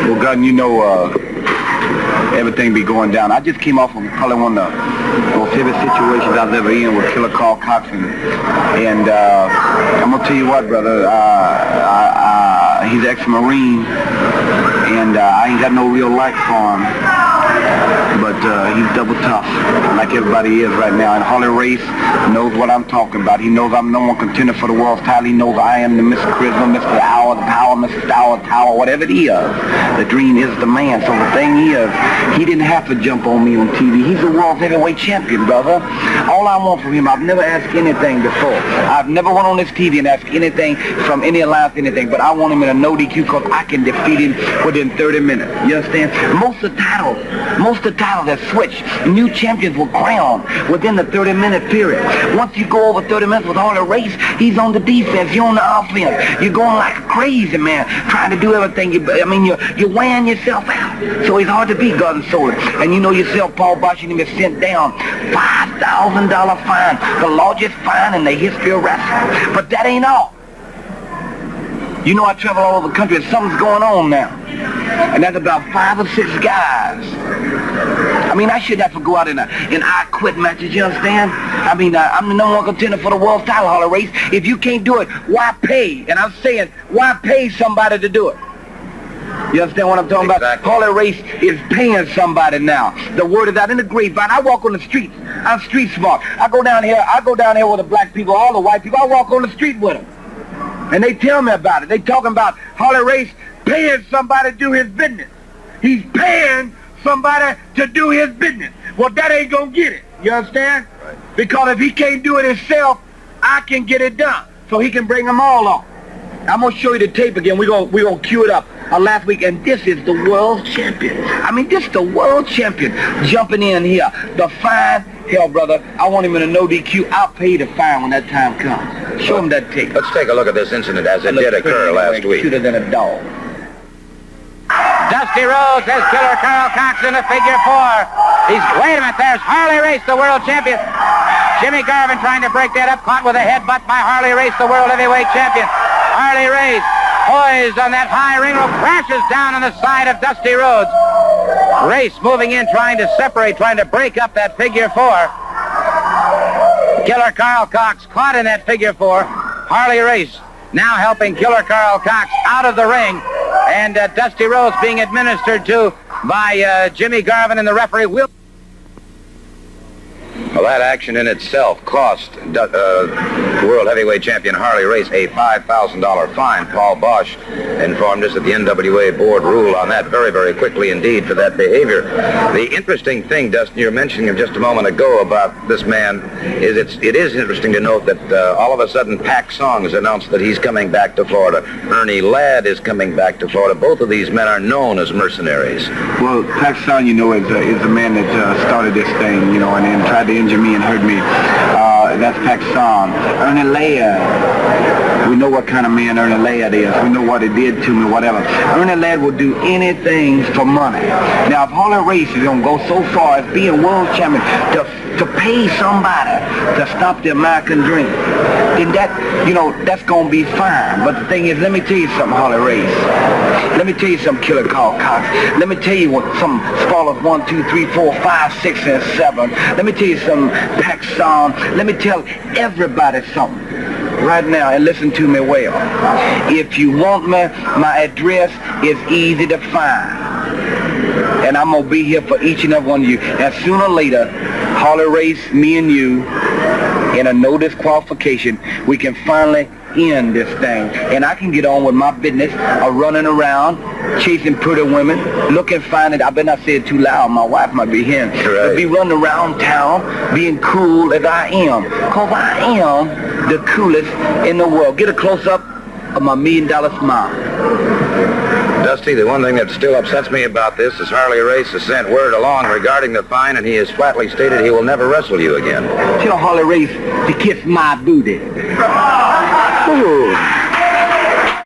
Well, Gunn, you know, everything be going down. I just came off of probably one of the most heavy situations I've ever in with Killer Carl Cox, and I'm gonna tell you what, brother. He's ex-Marine, and I ain't got no real like for him. But he's double tough, like everybody is right now. And Harley Race knows what I'm talking about. He knows I'm #1 contender for the world's title. He knows I am the Mr. Charisma, Mr. Hour, the Power, Mr. Star, Tower, whatever it is. The Dream is the man. So the thing is, he didn't have to jump on me on TV. He's a world heavyweight champion, brother. All I want from him, I've never asked anything before. I've never went on this TV and asked anything from any alliance, anything. But I want him in a no DQ because I can defeat him within 30 minutes. You understand? Most of the titles that switch, new champions will crown within the 30-minute period. Once you go over 30 minutes with Harley Race, he's on the defense, you're on the offense. You're going like crazy, man, trying to do everything. You're wearing yourself out. So it's hard to beat God and Solie. And you know yourself, Paul Bosch, you been sent down $5,000 fine, the largest fine in the history of wrestling. But that ain't all. You know I travel all over the country and something's going on now. And that's about 5 or 6 guys. I mean, I shouldn't have to go out in I quit matches, you understand? I mean, I'm the #1 contender for the world title, Harley Race. If you can't do it, why pay? And I'm saying, why pay somebody to do it? You understand what I'm talking about? Harley Race is paying somebody now. The word is out in the grapevine. I walk on the streets. I'm street smart. I go down here with the black people, all the white people. I walk on the street with them. And they tell me about it. They talking about Harley Race paying somebody to do his business. He's paying somebody to do his business. Well, that ain't gonna get it. You understand? Right. Because if he can't do it himself, I can get it done. So he can bring them all on. I'm gonna show you the tape again. We're gonna cue it up last week, and this is the world champion. I mean, this is the world champion jumping in here. The fine, hell, brother, I want him in a no DQ. I'll pay the fine when that time comes. Show him that tape. Let's take a look at this incident as it did occur last week. Cuter than a dog. Dusty Rhodes has Killer Carl Cox in the figure 4. Wait a minute, there's Harley Race, the world champion. Jimmy Garvin trying to break that up, caught with a headbutt by Harley Race, the world heavyweight champion. Harley Race, poised on that high ring rope, crashes down on the side of Dusty Rhodes. Race moving in, trying to separate, trying to break up that figure 4. Killer Carl Cox caught in that figure 4. Harley Race now helping Killer Carl Cox out of the ring. And Dusty Rhodes being administered to by Jimmy Garvin, and the referee will... Well, that action in itself cost world heavyweight champion Harley Race a $5,000 fine. Paul Bosch informed us that the NWA board ruled on that very, very quickly indeed for that behavior. The interesting thing, Dustin, you were mentioning him just a moment ago about this man, is it is interesting to note that all of a sudden Pac Song has announced that he's coming back to Florida. Ernie Ladd is coming back to Florida. Both of these men are known as mercenaries. Well, Pac Song, you know, is the man that started this thing, you know, and then tried to injure me and hurt me. That's Pac Song. Ernie Ladd, we know what kind of man Ernie Ladd is. We know what he did to me, whatever. Ernie Ladd will do anything for money. Now, if Harley Race is going to go so far as being world champion to pay somebody to stop the American dream, then that, you know, that's going to be fine. But the thing is, let me tell you something, Harley Race. Let me tell you something, Killer Carl Cox. Let me tell you what some spoilers 1, 2, 3, 4, 5, 6, and 7. Let me tell you some Pac Song. Let me tell everybody something right now, and listen to me well. If you want me, my address is easy to find. And I'm going to be here for each and every one of you. And sooner or later, Harley Race, me and you, in a no disqualification, we can finally end this thing. And I can get on with my business of running around, chasing pretty women, looking fine. I better not say it too loud. My wife might be hearing. Right. But be running around town, being cool as I am. Because I am the coolest in the world. Get a close-up of my $1 million smile. Dusty, the one thing that still upsets me about this is Harley Race has sent word along regarding the fine, and he has flatly stated he will never wrestle you again. Tell Harley Race to kiss my booty. Ooh.